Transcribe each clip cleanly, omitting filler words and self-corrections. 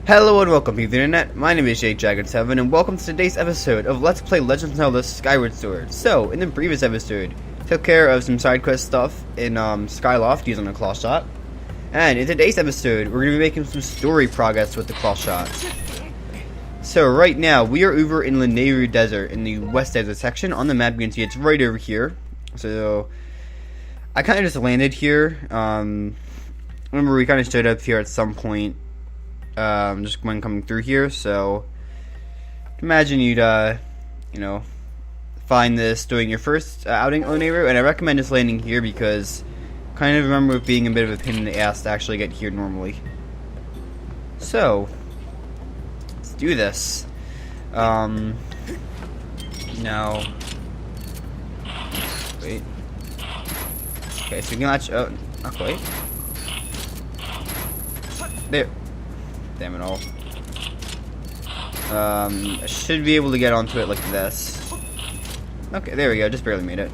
Hello and welcome to the internet. My name is JJagged7 and welcome to today's episode of Let's Play Legend of Zelda Skyward Sword. So, in the previous episode, took care of some side quest stuff in Skyloft using a claw shot. And in today's episode, we're going to be making some story progress with the claw shot. So right now, we are over in Lanayru Desert in the West Desert section. On the map, you can see it's right over here. So, I kind of just landed here. Remember, we kind of stood up here at some point. Just when coming through here, so imagine you'd, find this doing your first outing on Lanayru, and I recommend just landing here because I kind of remember it being a bit of a pain in the ass to actually get here normally. So, let's do this. Now, wait. Okay, so we can latch, oh, not quite. There. Damn it all. I should be able to get onto it like this. Okay, there we go. Just barely made it.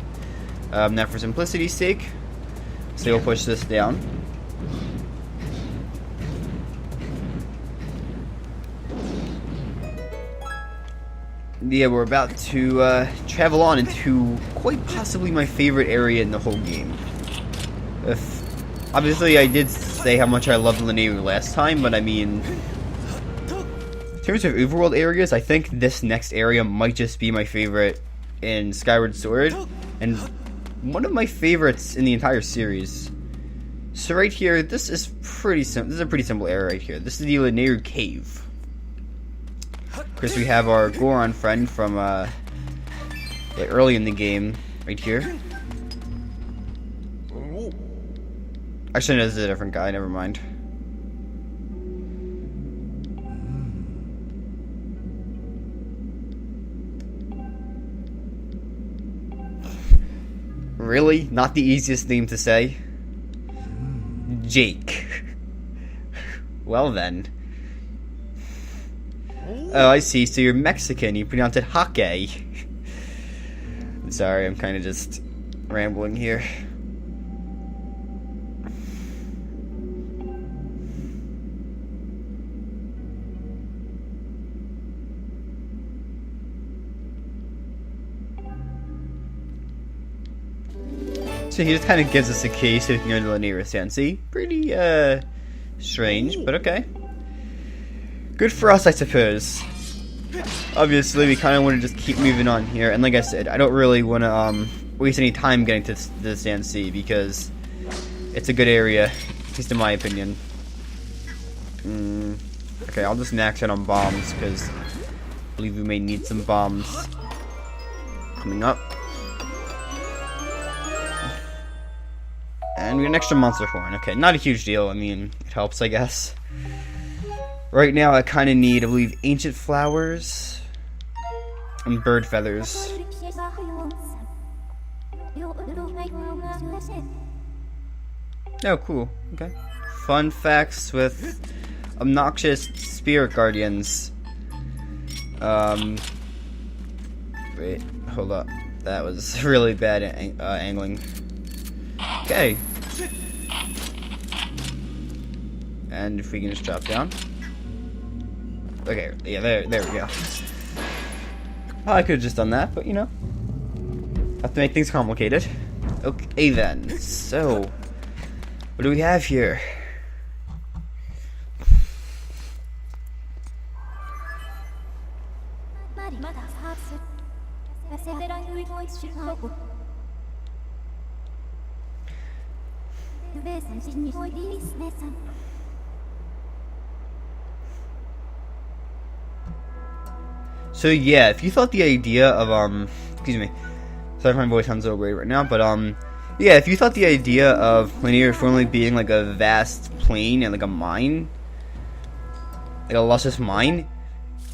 Now for simplicity's sake, so we'll push this down. Yeah, we're about to travel on into quite possibly my favorite area in the whole game. Obviously, I did say how much I loved Lanayru last time, but I mean, in terms of overworld areas, I think this next area might just be my favorite in Skyward Sword, and one of my favorites in the entire series. So right here, this is pretty simple. This is a pretty simple area right here. This is the Lanayru Cave. Of course, we have our Goron friend from early in the game right here. Actually, no, this is a different guy, never mind. Really? Not the easiest name to say? Jake. Well then. Oh, I see, so you're Mexican, you pronounce it Hake. I'm sorry, I'm kind of just rambling here. So he just kind of gives us a key so we can go to the Lanayru Sand Sea. Pretty, strange, but okay. Good for us, I suppose. Obviously, we kind of want to just keep moving on here. And like I said, I don't really want to, waste any time getting to the Sand Sea because it's a good area, at least in my opinion. Okay, I'll just max out on bombs because I believe we may need some bombs coming up. And we get an extra monster horn. Okay, not a huge deal. I mean, it helps, I guess. Right now, I kind of need, I believe, ancient flowers and bird feathers. Oh, cool. Okay. Fun facts with obnoxious spirit guardians. Wait, hold up. That was really bad angling. Okay. And if we can just drop down. Okay, yeah, there we go. Oh, I could have just done that, but you know. Have to make things complicated. Okay then, so what do we have here? So yeah, if you thought the idea of excuse me, sorry if my voice sounds so great right now, but yeah, if you thought the idea of Lanayru formerly being like a vast plain and like a mine, like a luscious mine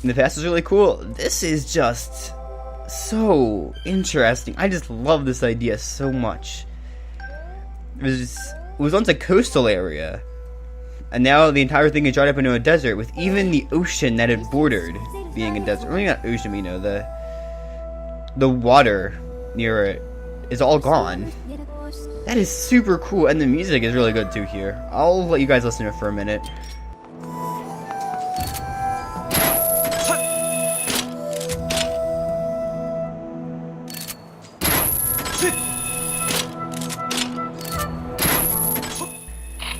in the past was really cool, this is just so interesting. I just love this idea so much. It was once a coastal area, and now the entire thing is dried up into a desert, with even the ocean that it bordered being a desert. Maybe not ocean, but you know, the water near it is all gone. That is super cool, and the music is really good too here. I'll let you guys listen to it for a minute.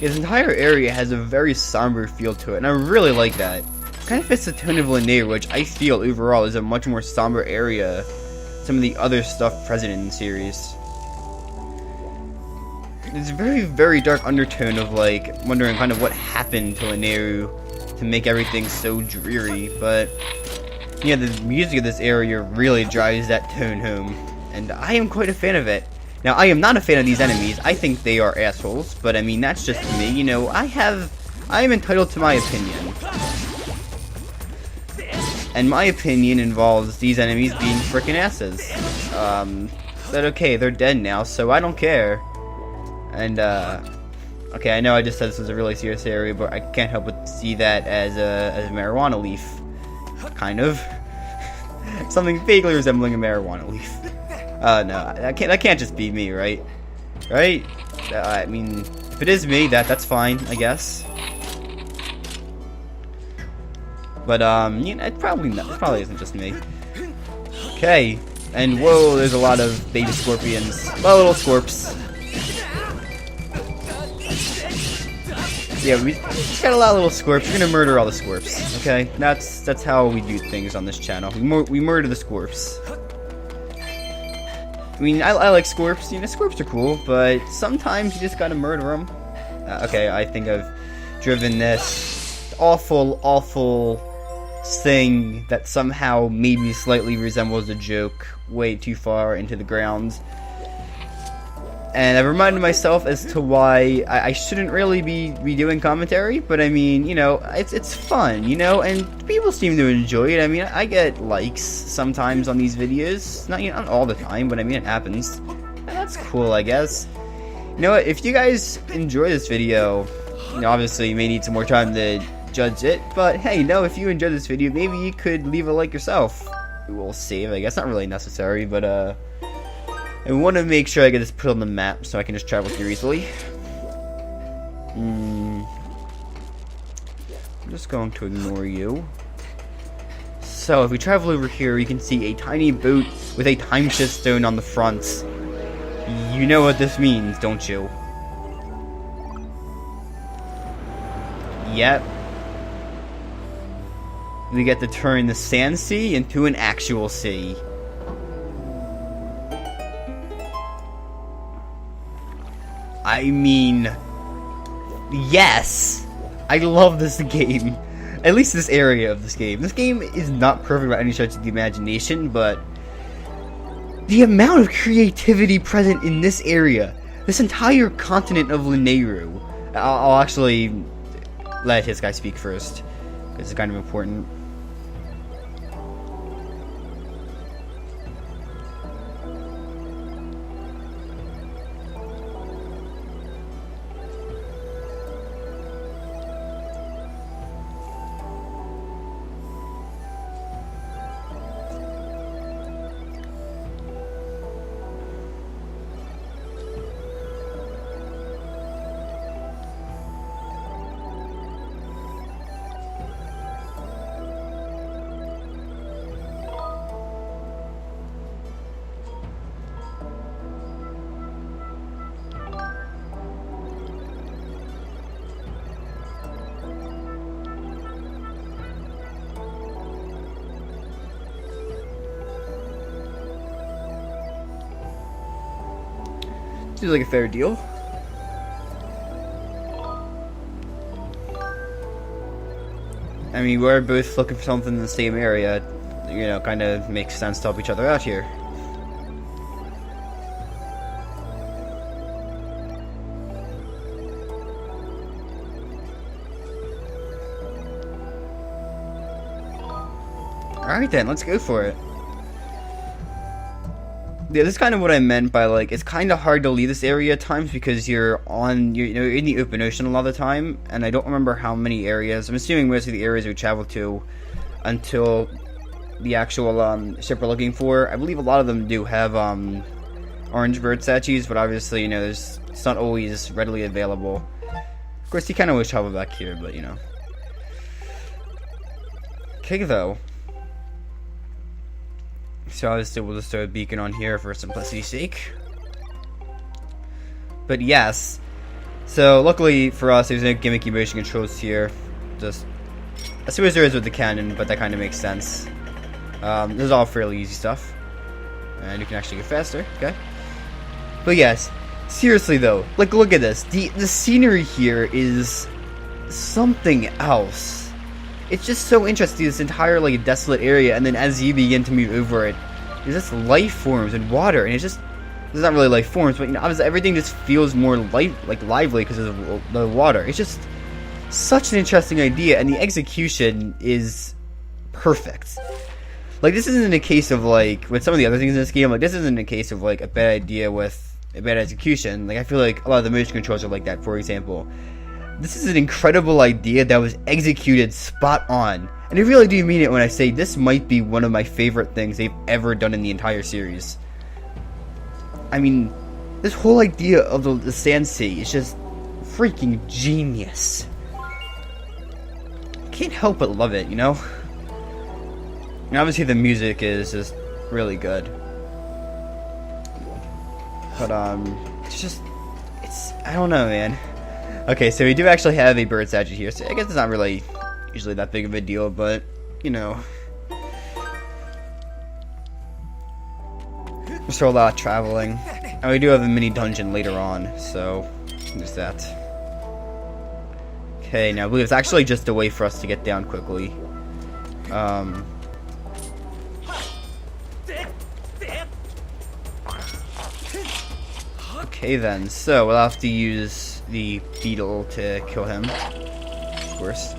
His entire area has a very somber feel to it, and I really like that. Kind of fits the tone of Lanayru, which I feel overall is a much more somber area than some of the other stuff present in the series. There's a very, very dark undertone of, like, wondering kind of what happened to Lanayru to make everything so dreary, but yeah, the music of this area really drives that tone home, and I am quite a fan of it. Now, I am not a fan of these enemies. I think they are assholes, but I mean, that's just me, you know, I am entitled to my opinion. And my opinion involves these enemies being frickin' asses. But okay, they're dead now, so I don't care. And, okay, I know I just said this was a really serious area, but I can't help but see that as a marijuana leaf. Kind of. Something vaguely resembling a marijuana leaf. No, that can't just be me, right? Right? I mean, if it is me, that's fine, I guess. But, you know, it probably isn't just me. Okay, and whoa, there's a lot of baby scorpions. Well, little scorps. Yeah, we got a lot of little scorps. We're gonna murder all the scorps, okay? That's how we do things on this channel. We murder the scorps. I mean, I like scorps. You know, scorps are cool, but sometimes you just gotta murder them. Okay, I think I've driven this awful thing that somehow maybe slightly resembles a joke way too far into the ground. And I've reminded myself as to why I shouldn't really be doing commentary, but I mean, you know, it's fun, you know, and people seem to enjoy it. I mean, I get likes sometimes on these videos, not, you know, not all the time, but I mean, it happens. And that's cool, I guess. You know what, if you guys enjoy this video, you know, obviously you may need some more time to judge it, but hey, no, if you enjoyed this video, maybe you could leave a like yourself. We'll save, I guess, not really necessary, but I want to make sure I get this put on the map so I can just travel here easily. I'm just going to ignore you. So, if we travel over here, you can see a tiny boat with a time shift stone on the front. You know what this means, don't you? Yep. We get to turn the Sand Sea into an actual sea. I mean, yes! I love this game. At least this area of this game. This game is not perfect by any stretch of the imagination, but the amount of creativity present in this area, this entire continent of Lanayru. I'll actually let this guy speak first, because it's kind of important. Seems like a fair deal. I mean, we're both looking for something in the same area. You know, kind of makes sense to help each other out here. Alright then, let's go for it. Yeah, this is kind of what I meant by, like, it's kind of hard to leave this area at times because you're in the open ocean a lot of the time, and I don't remember how many areas. I'm assuming most of the areas we travel to until the actual ship we're looking for. I believe a lot of them do have orange bird statues, but obviously, you know, it's not always readily available. Of course, you kind of always travel back here, but, you know. Okay, though. So obviously we'll just throw a beacon on here for simplicity's sake. But yes, So luckily for us, there's no gimmicky motion controls here. Just, I suppose there is with the cannon, but that kind of makes sense. This is all fairly easy stuff, and you can actually go faster. Okay, but yes, seriously though, like look at this. The scenery here is something else. It's just so interesting. This entire like desolate area, and then as you begin to move over it, there's just life forms and water, and it's just. It's not really life forms, but you know, obviously everything just feels more lively because of the water. It's just such an interesting idea, and the execution is perfect. Like, this isn't a case of like with some of the other things in this game. Like, this isn't a case of like a bad idea with a bad execution. Like, I feel like a lot of the motion controls are like that. For example, this is an incredible idea that was executed spot on, and I really do mean it when I say this might be one of my favorite things they've ever done in the entire series. I mean, this whole idea of the Sand Sea is just freaking genius. Can't help but love it, you know? And obviously the music is just really good. But, I don't know, man. Okay, so we do actually have a bird statue here, so I guess it's not really usually that big of a deal, but, you know. There's still a lot of traveling, and we do have a mini dungeon later on, so there's that. Okay, now I believe it's actually just a way for us to get down quickly. Okay then, so we'll have to use the beetle to kill him, of course.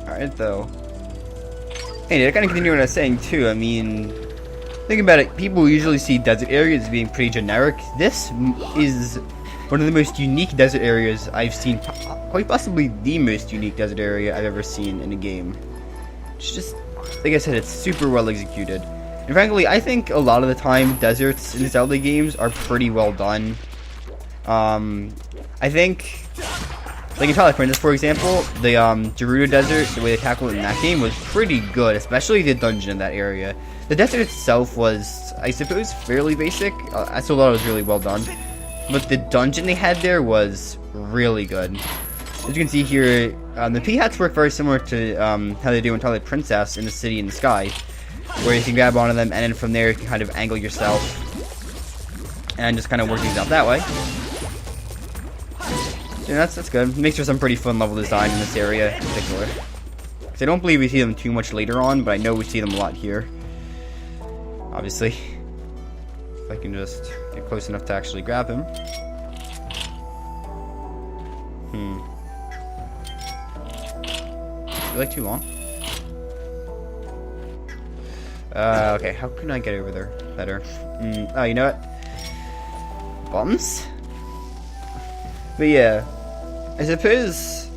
Alright though. Hey, I kind of continue what I was saying too. I mean, think about it. People usually see desert areas as being pretty generic. This is one of the most unique desert areas I've seen. Quite possibly the most unique desert area I've ever seen in a game. It's just, like I said, it's super well executed. And frankly, I think a lot of the time deserts in Zelda games are pretty well done. I think. Like in Twilight Princess, for example, the Gerudo Desert, the way they tackled it in that game was pretty good, especially the dungeon in that area. The desert itself was, I suppose, fairly basic. I still thought it was really well done. But the dungeon they had there was really good. As you can see here, the P-hats work very similar to how they do in Twilight Princess in the city in the sky, where you can grab onto them, and then from there you can kind of angle yourself and just kind of work things out that way. Yeah, that's good. It makes for some pretty fun level design in this area in particular. Because I don't believe we see them too much later on, but I know we see them a lot here. Obviously. If I can just get close enough to actually grab him. I feel like too long. Okay, how can I get over there better? Oh, you know what? Bums? But yeah, I suppose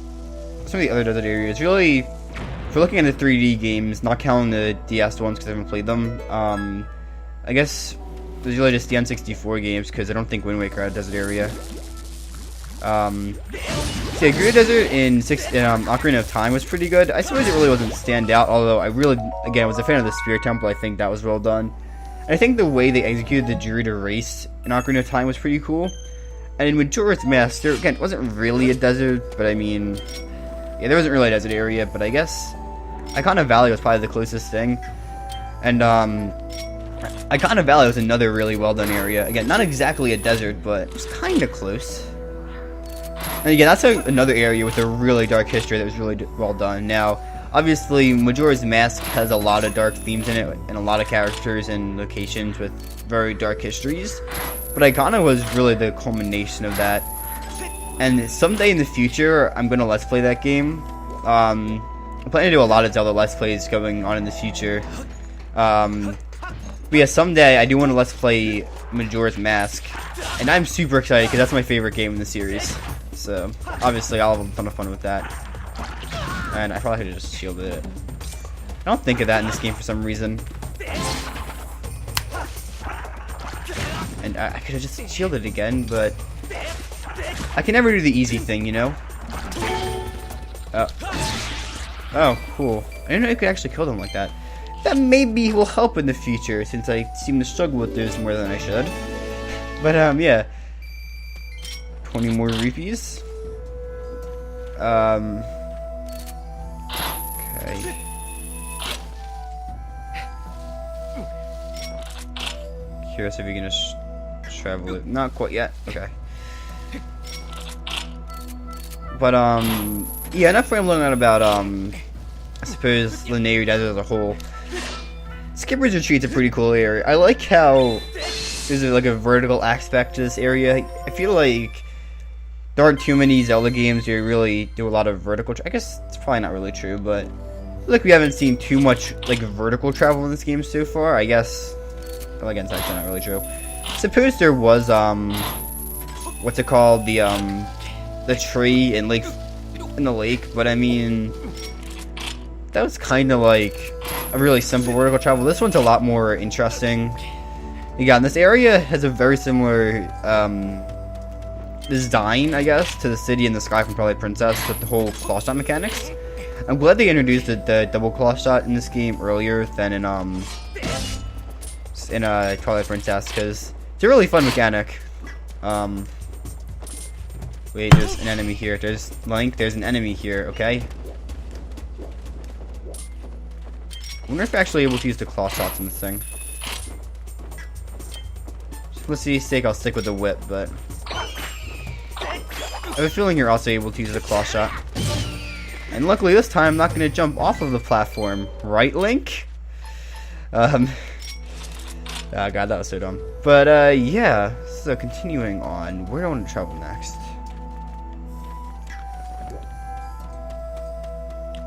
some of the other desert areas, really, if we're looking at the 3D games, not counting the DS ones because I haven't played them, I guess there's really just the N64 games because I don't think Wind Waker had a desert area. So yeah, Gerudo Desert in Ocarina of Time was pretty good. I suppose it really wasn't stand out, although I really, again, was a fan of the Spirit Temple. I think that was well done. And I think the way they executed the Gerudo race in Ocarina of Time was pretty cool. And in Majora's Mask, there, again, it wasn't really a desert, but I mean, yeah, there wasn't really a desert area, but I guess Icona Valley was probably the closest thing. And, Icona Valley was another really well done area. Again, not exactly a desert, but it's kind of close. And again, that's another area with a really dark history that was really well done. Now, obviously, Majora's Mask has a lot of dark themes in it, and a lot of characters and locations with very dark histories. But Icona was really the culmination of that. And someday in the future, I'm going to Let's Play that game. I'm planning to do a lot of Zelda Let's Plays going on in the future. But yeah, someday I do want to Let's Play Majora's Mask. And I'm super excited because that's my favorite game in the series. So, obviously, I'll have a ton of fun with that. And I probably could have just shielded it. I don't think of that in this game for some reason. And I could have just shielded it again, but I can never do the easy thing, you know? Oh, cool. I didn't know you could actually kill them like that. that maybe will help in the future, since I seem to struggle with those more than I should. But, yeah. 20 more rupees. Okay. Curious if you can just travel it. Not quite yet. Okay. But, yeah, enough rambling on about, I suppose, Lanayru Desert as a whole. Skipper's Retreat's a pretty cool area. I like how there's like a vertical aspect to this area. I feel like there aren't too many Zelda games where you really do a lot of vertical. I guess it's probably not really true, but I feel like we haven't seen too much like vertical travel in this game so far. I guess. Well, again, it's actually not really true. Suppose there was what's it called, the tree in the lake, but I mean, that was kind of like a really simple vertical travel. This one's a lot more interesting. Again, this area has a very similar design, I guess, to the city in the sky from Twilight Princess with the whole claw shot mechanics. I'm glad they introduced the double claw shot in this game earlier than in Twilight Princess, because it's a really fun mechanic. Wait, there's an enemy here. There's Link. There's an enemy here. Okay. I wonder if I'm actually able to use the claw shots in this thing. For simplicity's sake, I'll stick with the whip, but I have a feeling you're also able to use the claw shot. And luckily this time I'm not going to jump off of the platform. Right, Link? Oh god, that was so dumb. But, yeah. So, continuing on. Where do I want to travel next?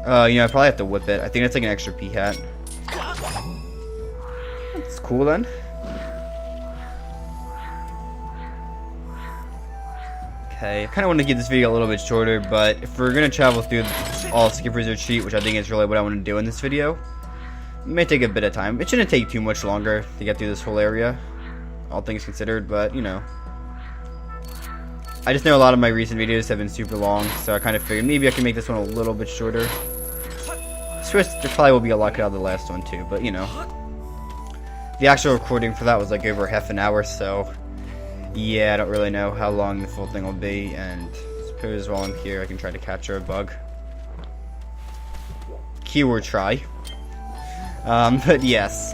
You know, I probably have to whip it. I think that's like an extra P hat. That's cool then. Okay, I kind of want to keep this video a little bit shorter, but if we're going to travel through all Skipper's Retreat, which I think is really what I want to do in this video, it may take a bit of time. It shouldn't take too much longer to get through this whole area, all things considered, but, you know. I just know a lot of my recent videos have been super long, so I kind of figured maybe I can make this one a little bit shorter. I suppose there probably will be a lot cut out of the last one too, but, you know. The actual recording for that was like over half an hour, so yeah, I don't really know how long the full thing will be, and I suppose while I'm here I can try to capture a bug. Keyword try. But yes.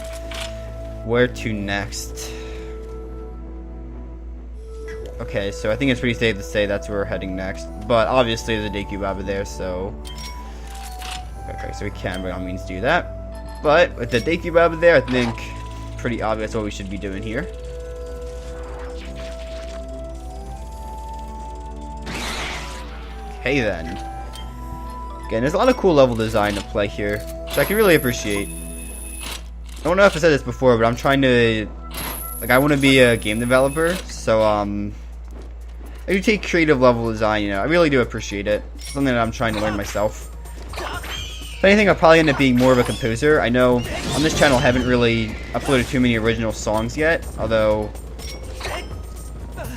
Where to next? Okay, so I think it's pretty safe to say that's where we're heading next. But obviously there's a Deku Baba there, so okay, so we can by all means do that. But with the Deku Baba there, I think pretty obvious what we should be doing here. Okay then. Again, there's a lot of cool level design to play here, which I can really appreciate. I don't know if I said this before, but I'm trying to, like, I want to be a game developer, so I do take creative level design, you know, I really do appreciate it. It's something that I'm trying to learn myself. If anything, I'll probably end up being more of a composer. I know on this channel I haven't really uploaded too many original songs yet, although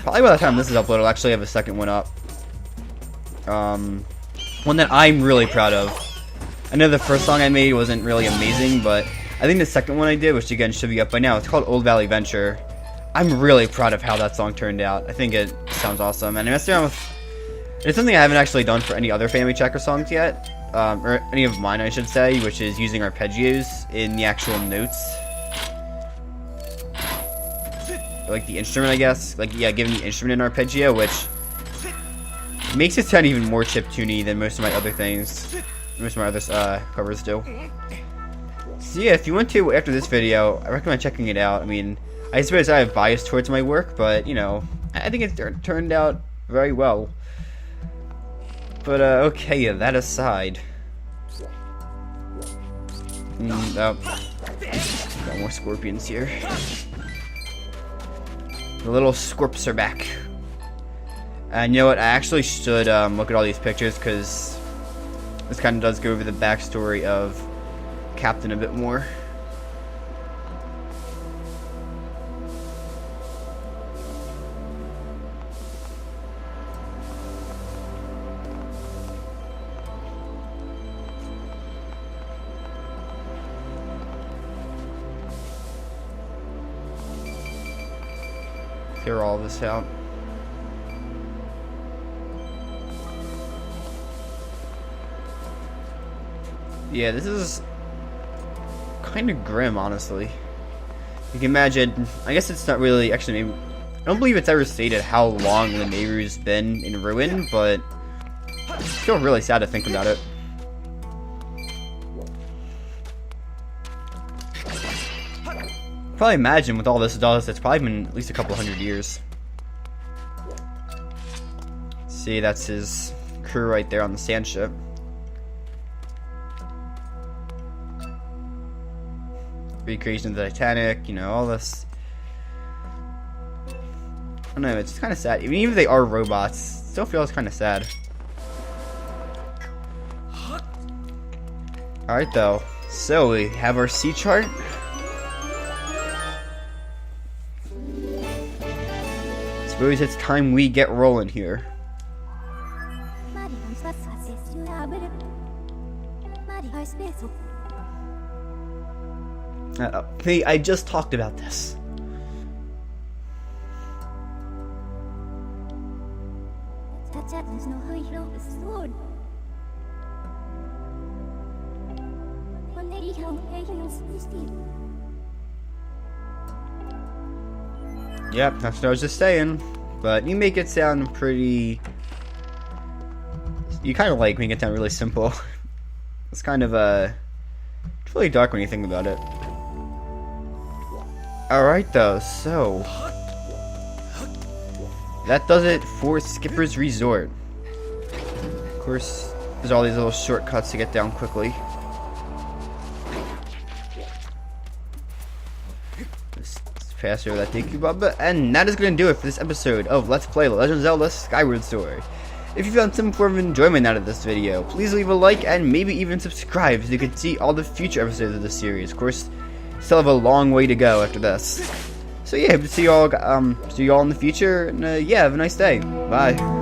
probably by the time this is uploaded I'll actually have a second one up. One that I'm really proud of. I know the first song I made wasn't really amazing, but I think the second one I did, which again should be up by now, it's called Old Valley Venture. I'm really proud of how that song turned out. I think it sounds awesome, and I messed around with. It's something I haven't actually done for any other Family Tracker songs yet, or any of mine, I should say, which is using arpeggios in the actual notes, like the instrument, I guess. Like, yeah, giving the instrument an arpeggio, which makes it sound even more chiptune-y than most of my other things, most of my other covers do. So yeah, if you want to, after this video, I recommend checking it out. I mean, I suppose I have bias towards my work, but, you know, I think it turned out very well. But, okay, that aside. Oh. Got more scorpions here. The little scorps are back. And you know what, I actually should look at all these pictures, because this kind of does go over the backstory of Captain a bit more. clear all this out. Yeah, this is kind of grim, honestly. You can imagine, I guess it's not really, actually, maybe, I don't believe it's ever stated how long Lanayru's been in ruin, but I feel really sad to think about it. Probably imagine with all this dust, it's probably been at least a couple hundred years. See, that's his crew right there on the sand ship. Recreation of the Titanic, you know, all this. I don't know, it's kind of sad. Even if they are robots, it still feels kind of sad. Alright, though. So, we have our sea chart. Suppose it's time we get rolling here. Hey, I just talked about this. Yep, that's what I was just saying. But you make it sound pretty... You kind of like make it sound really simple. It's kind of, it's really dark when you think about it. Alright though, so... that does it for Skipper's Resort. Of course, there's all these little shortcuts to get down quickly. Just pass over that thank you, Bubba. And that is going to do it for this episode of Let's Play The Legend of Zelda Skyward Sword. If you found some form of enjoyment out of this video, please leave a like and maybe even subscribe so you can see all the future episodes of the series. Of course, still have a long way to go after this. So yeah, hope to see you all in the future, and yeah, have a nice day. Bye.